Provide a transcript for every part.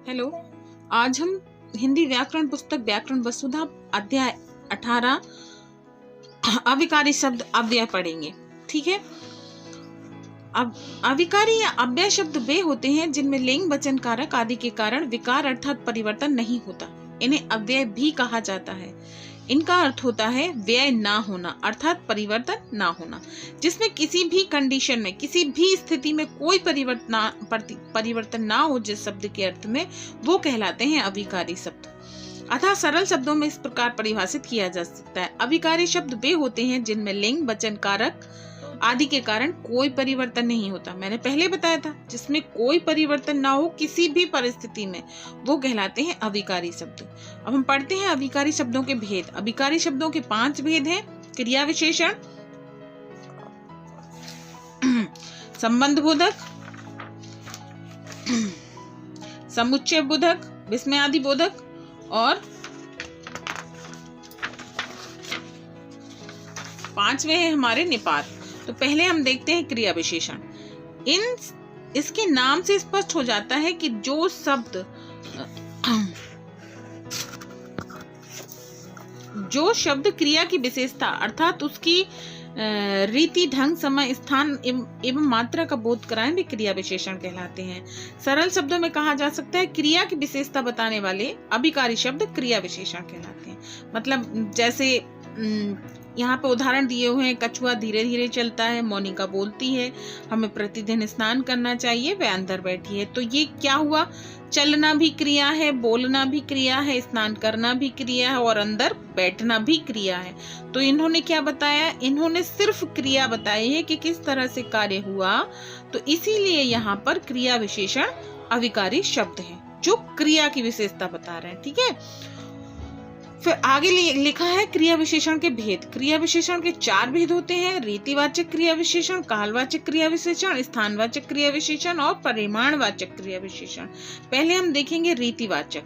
Hello. आज हम हिंदी व्याकरण पुस्तक व्याकरण वसुधा अध्याय 18 अविकारी शब्द अव्यय पढ़ेंगे। ठीक है। अब अविकारी या अव्यय शब्द वे होते हैं जिनमें लिंग वचन कारक आदि के कारण विकार अर्थात परिवर्तन नहीं होता। इन्हें अव्यय भी कहा जाता है। इनका अर्थ होता है व्यय ना होना अर्थात परिवर्तन ना होना, जिसमें किसी भी कंडीशन में किसी भी स्थिति में कोई परिवर्तन ना हो। जिस शब्द के अर्थ में वो कहलाते हैं अविकारी शब्द। अतः सरल शब्दों में इस प्रकार परिभाषित किया जा सकता है। अविकारी शब्द वे होते हैं जिनमें लिंग वचन कारक आदि के कारण कोई परिवर्तन नहीं होता। मैंने पहले बताया था, जिसमें कोई परिवर्तन ना हो किसी भी परिस्थिति में, वो कहलाते हैं अविकारी शब्द। अब हम पढ़ते हैं अविकारी शब्दों के भेद। अविकारी शब्दों के 5 भेद हैं। क्रिया विशेषण, संबंध बोधक, समुच्चय बोधक, विस्मयादि बोधक और 5वें हैं हमारे निपात। तो पहले हम देखते हैं क्रिया विशेषण। इसके नाम से स्पष्ट हो जाता है कि जो शब्द क्रिया की विशेषता अर्थात उसकी रीति ढंग समय स्थान एवं मात्रा का बोध कराएं वे क्रिया विशेषण कहलाते हैं। सरल शब्दों में कहा जा सकता है क्रिया की विशेषता बताने वाले अभिकारी शब्द क्रिया विशेषण कहलाते हैं। मतलब जैसे यहाँ पे उदाहरण दिए हुए हैं, कछुआ धीरे धीरे चलता है, मोनिका बोलती है, हमें प्रतिदिन स्नान करना चाहिए, वह अंदर बैठी है। तो ये क्या हुआ? चलना भी क्रिया है, बोलना भी क्रिया है, स्नान करना भी क्रिया है और अंदर बैठना भी क्रिया है। तो इन्होंने क्या बताया? इन्होंने सिर्फ क्रिया बताई है कि किस तरह से कार्य हुआ। तो इसीलिए यहाँ पर क्रिया विशेषण अविकारी शब्द है जो क्रिया की विशेषता बता रहे हैं। ठीक है। फिर आगे लिखा है क्रिया विशेषण के भेद। क्रिया विशेषण के 4 भेद होते हैं। रीतिवाचक क्रिया विशेषण, कालवाचक क्रिया विशेषण, स्थानवाचक क्रिया विशेषण और परिमाणवाचक क्रिया विशेषण। पहले हम देखेंगे रीतिवाचक।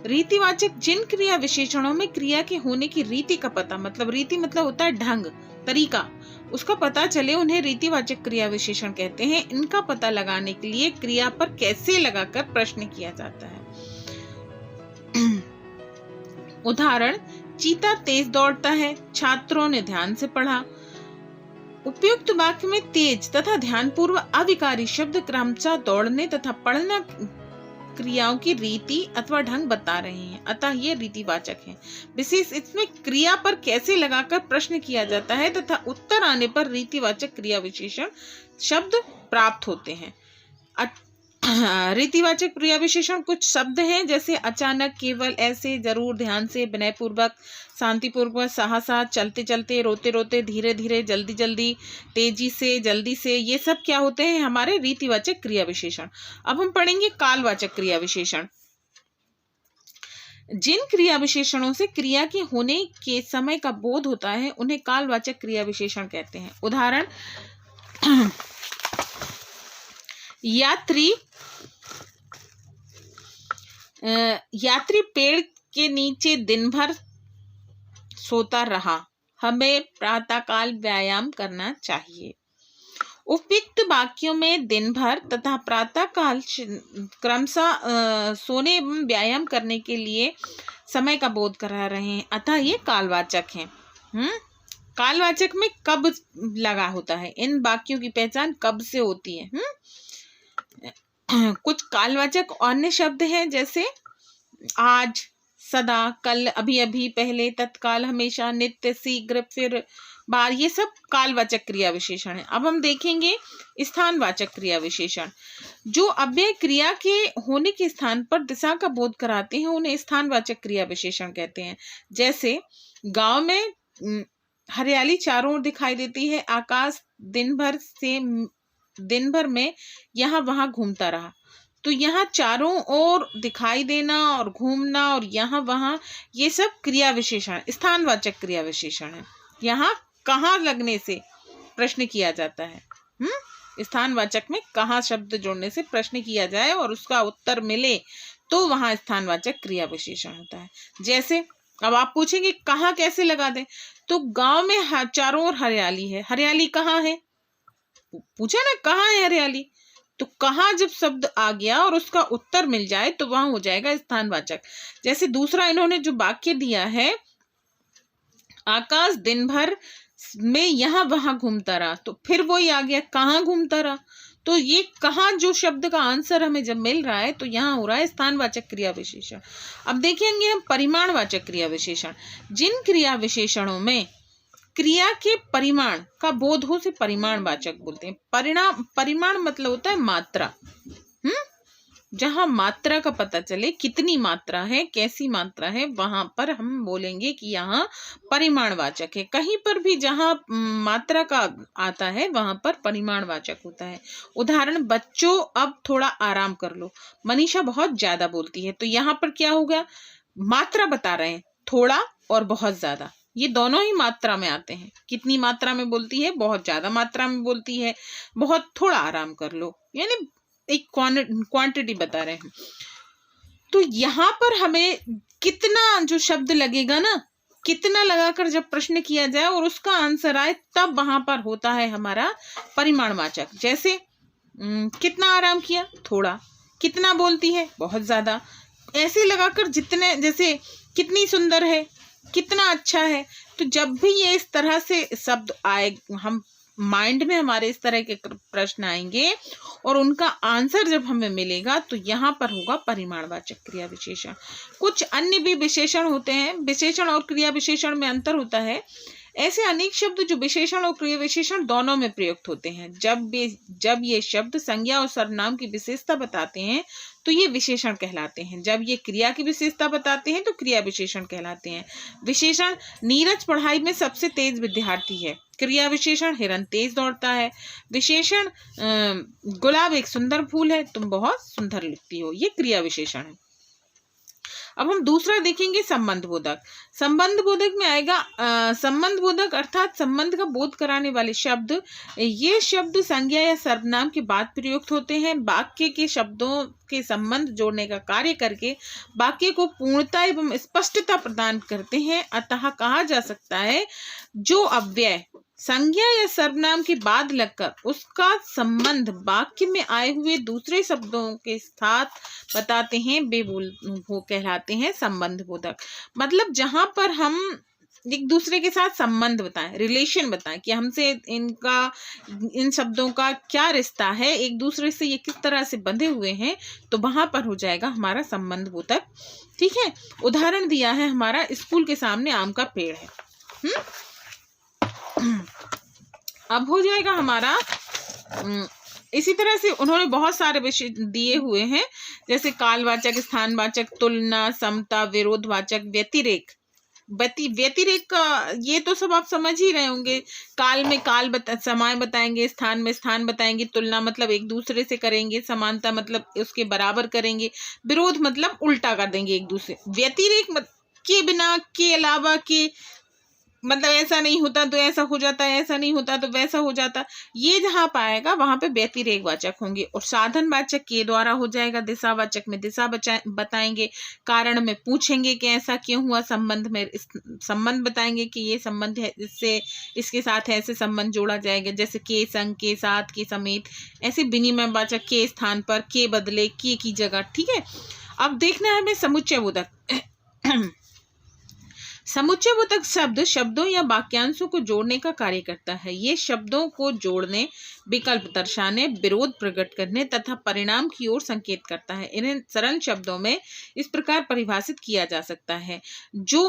रीतिवाचक जिन क्रिया विशेषणों में क्रिया के होने की रीति का पता, मतलब रीति मतलब होता है ढंग, तरीका, उसका पता चले, उन्हें रीतिवाचक क्रिया विशेषण कहते हैं। इनका पता लगाने के लिए क्रिया पर कैसे लगाकर प्रश्न किया जाता है। उदाहरण, चीता तेज दौड़ता है, छात्रों ने ध्यान से पढ़ा। उपयुक्त वाक्य में तेज तथा ध्यानपूर्वक अविकारी शब्द क्रमशः दौड़ने तथा पढ़ना क्रियाओं की रीति अथवा ढंग बता रहे हैं, अतः ये रीतिवाचक है। विशेष इसमें क्रिया पर कैसे लगाकर प्रश्न किया जाता है तथा उत्तर आने पर रीतिवाचक क्रिया विशेषण शब्द प्राप्त होते हैं। रीतिवाचक क्रिया विशेषण कुछ शब्द हैं, जैसे अचानक, केवल, ऐसे, जरूर, ध्यान से, विनयपूर्वक, शांतिपूर्वक, साहसा, चलते चलते, रोते रोते, धीरे धीरे, जल्दी जल्दी, तेजी से, जल्दी से। ये सब क्या होते हैं? हमारे रीतिवाचक क्रिया विशेषण। अब हम पढ़ेंगे कालवाचक क्रिया विशेषण। जिन क्रिया विशेषणों से क्रिया के होने के समय का बोध होता है उन्हें कालवाचक क्रिया विशेषण कहते हैं। उदाहरण, यात्री पेड़ के नीचे दिन भर सोता रहा, हमें प्रातःकाल व्यायाम करना चाहिए। उपयुक्त वाक्यों में दिन भर तथा प्रातःकाल क्रमशः सोने एवं व्यायाम करने के लिए समय का बोध करा रहे हैं, अतः ये कालवाचक हैं। कालवाचक में कब लगा होता है। इन वाक्यों की पहचान कब से होती है। कुछ कालवाचक अन्य शब्द हैं, जैसे आज, सदा, कल, अभी अभी, पहले, तत्काल, हमेशा, नित्य, शीघ्र, फिर, बार। ये सब कालवाचक क्रिया विशेषण है। अब हम देखेंगे स्थानवाचक क्रिया विशेषण। जो अव्यय क्रिया के होने के स्थान पर दिशा का बोध कराते हैं उन्हें स्थानवाचक क्रिया विशेषण कहते हैं। जैसे गांव में हरियाली चारों ओर दिखाई देती है, आकाश दिन भर में यहाँ वहां घूमता रहा। तो यहाँ चारों ओर दिखाई देना और घूमना और यहाँ वहां, ये सब क्रिया विशेषण, स्थानवाचक क्रिया विशेषण है। यहाँ कहाँ लगने से प्रश्न किया जाता है। स्थानवाचक में कहाँ शब्द जोड़ने से प्रश्न किया जाए और उसका उत्तर मिले तो वहां स्थानवाचक क्रिया विशेषण होता है। जैसे अब आप पूछेंगे कहाँ कैसे लगा दें, तो गांव में चारों ओर हरियाली है। हरियाली कहाँ है? पूछा ना, कहाँ है हरियाली? तो कहाँ जब शब्द आ गया और उसका उत्तर मिल जाए तो वहां हो जाएगा स्थानवाचक। जैसे दूसरा इन्होंने जो वाक्य दिया है, आकाश दिन भर में यहाँ वहां घूमता रहा, तो फिर वही आ गया कहाँ घूमता रहा। तो ये कहाँ जो शब्द का आंसर हमें जब मिल रहा है तो यहाँ हो रहा है स्थानवाचक क्रिया विशेषण। अब देखेंगे हम परिमाणवाचक क्रिया विशेषण। जिन क्रिया विशेषणों में क्रिया के परिमाण का बोध हो से परिमाणवाचक बोलते हैं। परिमाण मतलब होता है मात्रा। जहां मात्रा का पता चले, कितनी मात्रा है, कैसी मात्रा है, वहां पर हम बोलेंगे कि यहाँ परिमाणवाचक है। कहीं पर भी जहां मात्रा का आता है वहां पर परिमाणवाचक होता है। उदाहरण, बच्चों अब थोड़ा आराम कर लो, मनीषा बहुत ज्यादा बोलती है। तो यहाँ पर क्या होगा, मात्रा बता रहे हैं, थोड़ा और बहुत ज्यादा, ये दोनों ही मात्रा में आते हैं। कितनी मात्रा में बोलती है, बहुत ज्यादा मात्रा में बोलती है, बहुत थोड़ा आराम कर लो, यानी एक क्वांटिटी बता रहे हैं। तो यहाँ पर हमें कितना जो शब्द लगेगा ना, कितना लगाकर जब प्रश्न किया जाए और उसका आंसर आए तब वहां पर होता है हमारा परिमाणवाचक। जैसे कितना आराम किया, थोड़ा, कितना बोलती है, बहुत ज्यादा, ऐसे लगाकर जितने, जैसे कितनी सुंदर है, कितना अच्छा है। तो जब भी ये इस तरह से शब्द आए, हम माइंड में हमारे इस तरह के प्रश्न आएंगे और उनका आंसर जब हमें मिलेगा तो यहाँ पर होगा परिमाणवाचक क्रिया विशेषण। कुछ अन्य भी विशेषण होते हैं। विशेषण और क्रिया विशेषण में अंतर होता है। ऐसे अनेक शब्द जो विशेषण और क्रिया विशेषण दोनों में प्रयुक्त होते हैं। जब ये शब्द संज्ञा और सर्वनाम की विशेषता बताते हैं तो ये विशेषण कहलाते हैं। जब ये क्रिया की विशेषता बताते हैं तो क्रिया विशेषण कहलाते हैं। विशेषण, नीरज पढ़ाई में सबसे तेज विद्यार्थी है। क्रिया विशेषण, हिरन तेज दौड़ता है। विशेषण, गुलाब एक सुंदर फूल है, तुम बहुत सुंदर लिखती हो। ये क्रिया विशेषण है। अब हम दूसरा देखेंगे संबंध बोधक। संबंध बोधक में आएगा संबंध बोधक अर्थात संबंध का बोध कराने वाले शब्द। ये शब्द संज्ञा या सर्वनाम के बाद प्रयुक्त होते हैं। वाक्य के शब्दों के संबंध जोड़ने का कार्य करके वाक्य को पूर्णता एवं स्पष्टता प्रदान करते हैं। अतः कहा जा सकता है जो अव्यय संज्ञा या सर्वनाम के बाद लगकर उसका संबंध वाक्य में आए हुए दूसरे शब्दों के साथ बताते हैं वो कहलाते हैं संबंध बोधक। मतलब जहां पर हम एक दूसरे के साथ संबंध बताएं, रिलेशन बताएं कि हमसे इन शब्दों का क्या रिश्ता है, एक दूसरे से ये किस तरह से बंधे हुए हैं, तो वहां पर हो जाएगा हमारा संबंध बोधक। ठीक है, उदाहरण दिया है हमारा, स्कूल के सामने आम का पेड़ है। अब हो जाएगा हमारा, इसी तरह से उन्होंने बहुत सारे विषय दिए हुए हैं, जैसे कालवाचक, स्थानवाचक, तुलना, समता, विरोधवाचक, व्यतिरेक। व्यतिरेक का ये तो सब आप समझ ही रहे होंगे। काल में समय बताएंगे, स्थान में स्थान बताएंगे, तुलना मतलब एक दूसरे से करेंगे, समानता मतलब उसके बराबर करेंगे, विरोध मतलब उल्टा कर देंगे एक दूसरे। व्यतिरेक के बिना, के अलावा, के मतलब ऐसा नहीं होता तो ऐसा हो जाता है, ऐसा नहीं होता तो वैसा हो जाता। ये जहाँ पाएगा वहां पे व्यतिरेक वाचक होंगे। और साधनवाचक के द्वारा हो जाएगा। दिशावाचक में दिशा बताएंगे, कारण में पूछेंगे कि ऐसा क्यों हुआ, संबंध में संबंध बताएंगे कि ये संबंध है, इससे इसके साथ ऐसे संबंध जोड़ा जाएगा, जैसे के संग, के साथ, के समेत। ऐसे विनिमयवाचक के स्थान पर के बदले, के की जगह। ठीक है, अब देखना है हमें समुच्चय बोधक। समुच्चय बोधक शब्द शब्दों या वाक्यांशों को जोड़ने का कार्य करता है। ये शब्दों को जोड़ने, विकल्प दर्शाने, विरोध प्रकट करने तथा परिणाम की ओर संकेत करता है। इन्हें सरल शब्दों में इस प्रकार परिभाषित किया जा सकता है। जो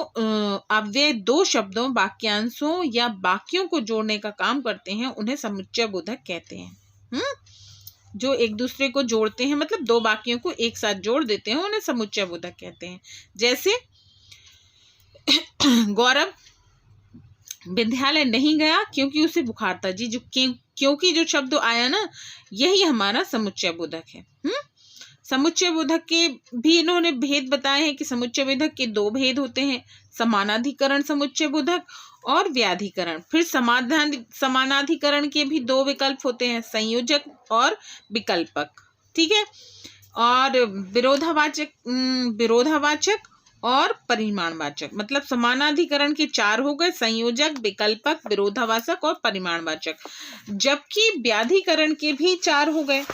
अव्यय दो शब्दों, वाक्यांशों या वाक्यों को जोड़ने का काम करते हैं उन्हें समुच्चय बोधक कहते हैं। जो एक दूसरे को जोड़ते हैं, मतलब दो वाक्यों को एक साथ जोड़ देते हैं, उन्हें समुच्चय बोधक कहते हैं। जैसे गौरव विद्यालय नहीं गया क्योंकि उसे बुखार था। जी, जो क्योंकि जो शब्द आया ना, यही हमारा समुच्चय बोधक है। समुच्चय बोधक के भी इन्होंने भेद बताए हैं कि समुच्चय बोधक के दो भेद होते हैं, समानाधिकरण समुच्चय बोधक और व्याधिकरण। फिर समानाधिकरण के भी दो विकल्प होते हैं, संयोजक और विकल्पक। ठीक है, और विरोधावाचक और परिमाणवाचक। मतलब समानाधिकरण के 4 हो गए, संयोजक, विकल्पक, विरोधाभासक और परिमाणवाचक। जबकि व्याधिकरण के भी 4 हो गए।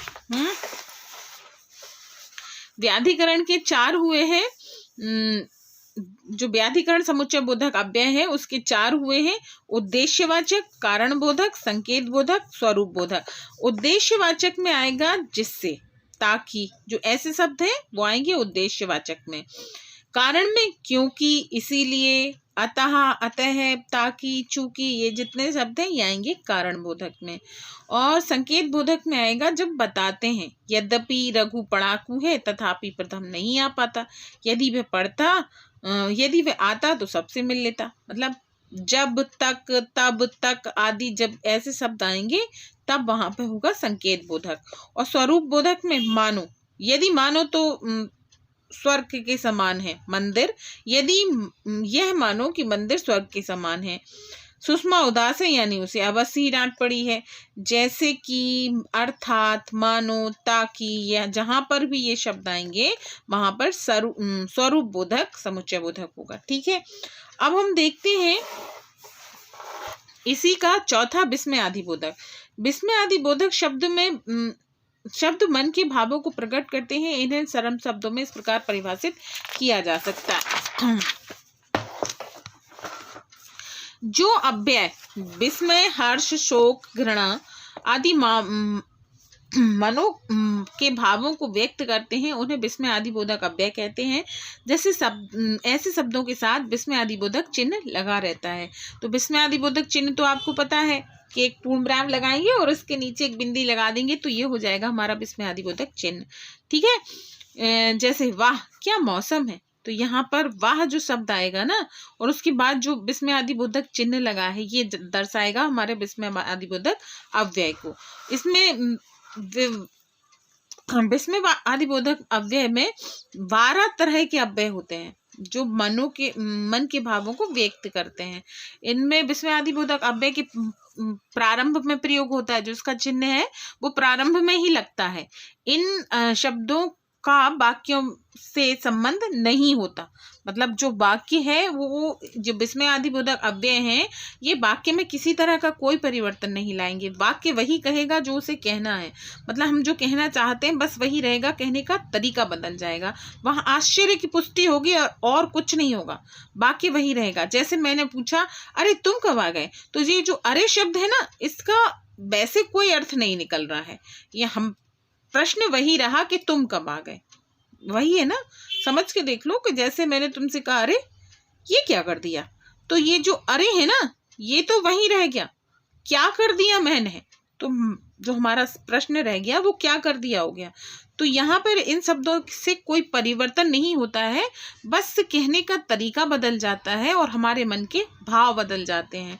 व्याधिकरण के 4 हुए हैं। जो व्याधिकरण समुच्चय बोधक अव्यय है उसके 4 हुए हैं, उद्देश्यवाचक, कारण बोधक, संकेत बोधक, स्वरूप बोधक। उद्देश्यवाचक में आएगा जिससे, ताकि, जो ऐसे शब्द हैं वो आएंगे उद्देश्यवाचक में। कारण में क्योंकि, इसीलिए, अतः, अतः, ताकि, चूंकि, ये जितने शब्द हैं ये आएंगे कारण बोधक में। और संकेत बोधक में आएगा जब बताते हैं, यद्यपि रघु पढ़ाकू है तथापि प्रथम नहीं आ पाता, यदि वह आता तो सबसे मिल लेता। मतलब जब तक, तब तक आदि जब ऐसे शब्द आएंगे तब वहां पे होगा संकेत बोधक। और स्वरूप बोधक में मानो, यदि मानो तो स्वर्ग के समान है मंदिर, यदि यह मानो कि मंदिर स्वर्ग के समान है। सुषमा उदास है यानी उसे अवश्य ही डांट पड़ी है। जैसे कि, अर्थात, मानो, ताकि, यह जहां पर भी ये शब्द आएंगे वहां पर स्वरूप बोधक समुच्चय बोधक होगा। ठीक है, अब हम देखते हैं इसी का चौथा विस्मयादि बोधक। विस्मयादि बोधक शब्द मन के भावों को प्रकट करते हैं। इन्हें सरल शब्दों में इस प्रकार परिभाषित किया जा सकता है। जो अव्यय विस्मय, हर्ष, शोक, घृणा आदि मनो के भावों को व्यक्त करते हैं उन्हें विस्मय आदि बोधक अव्यय कहते हैं। जैसे ऐसे शब्दों के साथ विस्मय आदि बोधक चिन्ह लगा रहता है। तो विस्मय आदि बोधक चिन्ह तो आपको पता है कि एक पूर्ण विराम लगाएंगे और उसके नीचे एक बिंदी लगा देंगे तो ये हो जाएगा हमारा विस्मय आदि बोधक चिन्ह। ठीक है, जैसे वाह क्या मौसम है, तो यहाँ पर वाह जो शब्द आएगा ना और उसके बाद जो विस्मय आदि बोधक चिन्ह लगा है ये दर्शाएगा हमारे विस्मय आदि बोधक अव्यय को। इसमें विस्मय आदि बोधक अव्यय में 12 तरह के अव्यय होते हैं जो मन के भावों को व्यक्त करते हैं। इनमें विस्मय आदि बोधक अव्यय के प्रारंभ में प्रयोग होता है, जो इसका चिन्ह है वो प्रारंभ में ही लगता है। इन शब्दों का वाक्यों से संबंध नहीं होता। मतलब जो वाक्य है वो जो विस्मय आदि बोधक अव्यय हैं ये वाक्य में किसी तरह का कोई परिवर्तन नहीं लाएंगे। वाक्य वही कहेगा जो उसे कहना है। मतलब हम जो कहना चाहते हैं बस वही रहेगा, कहने का तरीका बदल जाएगा। वहां आश्चर्य की पुष्टि होगी और कुछ नहीं होगा, वाक्य वही रहेगा। जैसे मैंने पूछा अरे तुम कब आ गए, तो ये जो अरे शब्द है ना इसका वैसे कोई अर्थ नहीं निकल रहा है। ये हम प्रश्न वही रहा कि तुम कब आ गए, वही है ना। समझ के देख लो कि जैसे मैंने तुमसे कहा अरे ये क्या कर दिया, तो ये जो अरे है ना ये तो वही रह गया, क्या कर दिया मैंने, तो जो हमारा प्रश्न रह गया वो क्या कर दिया हो गया। तो यहाँ पर इन शब्दों से कोई परिवर्तन नहीं होता है, बस कहने का तरीका बदल जाता है और हमारे मन के भाव बदल जाते हैं।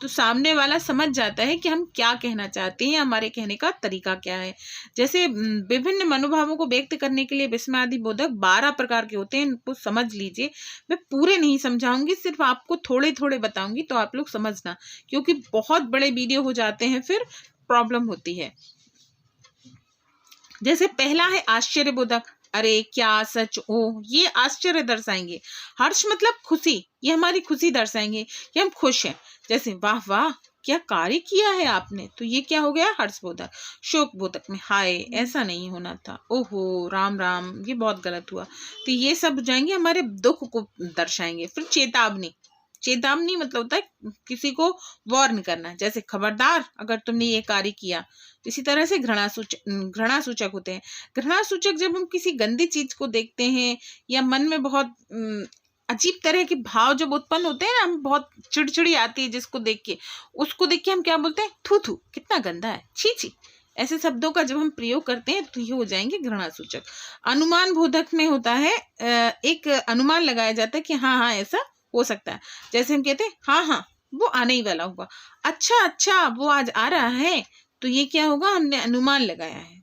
तो सामने वाला समझ जाता है कि हम क्या कहना चाहते हैं, हमारे कहने का तरीका क्या है। जैसे विभिन्न मनोभावों को व्यक्त करने के लिए विस्मय आदि बोधक 12 प्रकार के होते हैं, इनको समझ लीजिए। मैं पूरे नहीं समझाऊंगी, सिर्फ आपको थोड़े थोड़े बताऊंगी तो आप लोग समझना, क्योंकि बहुत बड़े वीडियो हो जाते हैं फिर प्रॉब्लम होती है। जैसे पहला है आश्चर्य बोधक, अरे क्या सच ओ, ये आश्चर्य दर्शाएंगे। हर्ष मतलब खुशी, ये हमारी खुशी दर्शाएंगे कि हम खुश हैं। जैसे वाह वाह क्या कार्य किया है आपने, तो ये क्या हो गया हर्ष बोधक। शोक बोधक में हाय ऐसा नहीं होना था, ओहो राम राम ये बहुत गलत हुआ, तो ये सब जाएंगे हमारे दुख को दर्शाएंगे। फिर चेतावनी, चेतावनी मतलब होता है किसी को वार्न करना, जैसे खबरदार अगर तुमने ये कार्य किया। इसी तरह से घृणा सूचक होते हैं। घृणा सूचक जब हम किसी गंदी चीज को देखते हैं या मन में बहुत अजीब तरह के भाव जब उत्पन्न होते हैं ना, हम बहुत चिड़चिड़ी आती है जिसको देख के, उसको देख के हम क्या बोलते हैं, थू थू कितना गंदा है, छी छी। ऐसे शब्दों का जब हम प्रयोग करते हैं तो ये हो जाएंगे घृणा सूचक। अनुमान बोधक में होता है एक अनुमान लगाया जाता है कि हाँ हाँ ऐसा हो सकता है। जैसे हम कहते हैं हाँ हाँ वो आने ही वाला होगा, अच्छा अच्छा वो आज आ रहा है, तो ये क्या होगा हमने अनुमान लगाया है।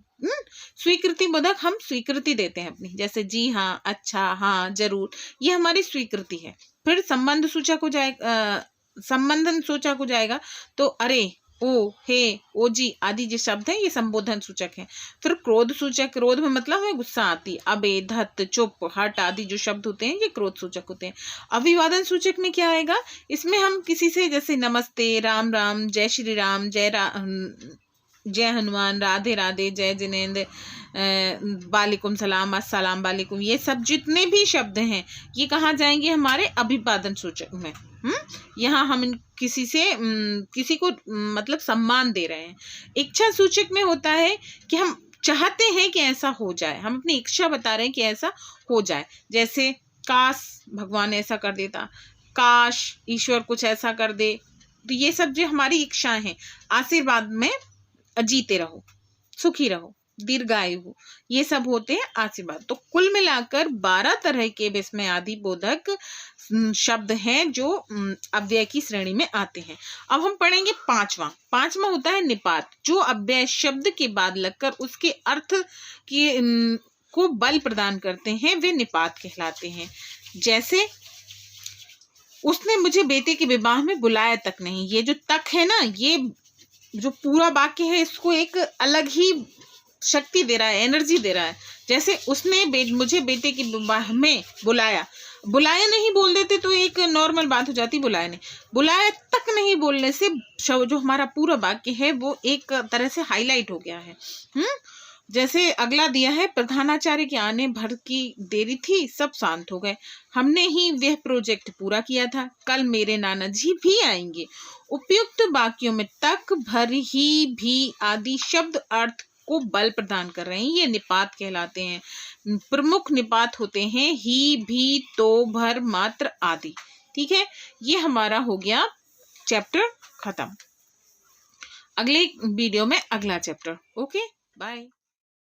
स्वीकृति बोधक हम स्वीकृति देते हैं अपनी, जैसे जी हाँ, अच्छा, हाँ, जरूर, ये हमारी स्वीकृति है। फिर संबंध सूचक हो जाएगा, संबंधन सूचक हो जाएगा, तो अरे ओ, हे, ओजी आदि जो शब्द हैं ये संबोधन सूचक हैं। फिर क्रोध सूचक, क्रोध में मतलब है गुस्सा आती, अबे, धत, चुप, हट आदि जो शब्द होते हैं ये क्रोध सूचक होते हैं। अभिवादन सूचक में क्या आएगा, इसमें हम किसी से जैसे नमस्ते, राम राम, जय श्री राम, जय हनुमान, राधे राधे, जय जिनेंद्र, वालेकुम सलाम, अस्सलाम वालेकुम, ये सब जितने भी शब्द हैं ये कहाँ जाएंगे, हमारे अभिवादन सूचक में। यहाँ हम किसी से किसी को मतलब सम्मान दे रहे हैं। इच्छा सूचक में होता है कि हम चाहते हैं कि ऐसा हो जाए, हम अपनी इच्छा बता रहे हैं कि ऐसा हो जाए, जैसे काश भगवान ऐसा कर देता, काश ईश्वर कुछ ऐसा कर दे, तो ये सब जो हमारी इच्छाएं हैं। आशीर्वाद में जीते रहो, सुखी रहो, दीर्घायु हो, ये सब होते हैं आशीर्वाद। तो कुल मिलाकर 12 तरह के विस्मय आदि बोधक शब्द हैं जो अव्यय की श्रेणी में आते हैं। अब हम पढ़ेंगे पांचवा होता है निपात, जो अव्यय शब्द के बाद लगकर उसके अर्थ की को बल प्रदान करते हैं, वे निपात कहलाते हैं। जैसे उसने मुझे बेटे के विवाह में बुलाया तक नहीं, ये जो तक है ना, ये जो पूरा वाक्य है इसको एक अलग ही शक्ति दे रहा है, एनर्जी दे रहा है। जैसे उसने मुझे बेटे के विवाह में बुलाया, बुलाया नहीं बोल देते तो एक नॉर्मल बात हो जाती, बुलाया नहीं, बुलाया तक नहीं बोलने से जो हमारा पूरा वाक्य है वो एक तरह से हाईलाइट हो गया है। जैसे अगला दिया है, प्रधानाचार्य के आने भर की देरी थी, सब शांत हो गए, हमने ही वह प्रोजेक्ट पूरा किया था, कल मेरे नाना जी भी आएंगे। उपयुक्त वाक्यों में तक, भर, ही, भी आदि शब्द अर्थ को बल प्रदान कर रहे हैं, ये निपात कहलाते हैं। प्रमुख निपात होते हैं ही, भी, तो, भर, मात्र आदि। ठीक है, ये हमारा हो गया चैप्टर खत्म। अगले वीडियो में अगला चैप्टर। Okay, bye.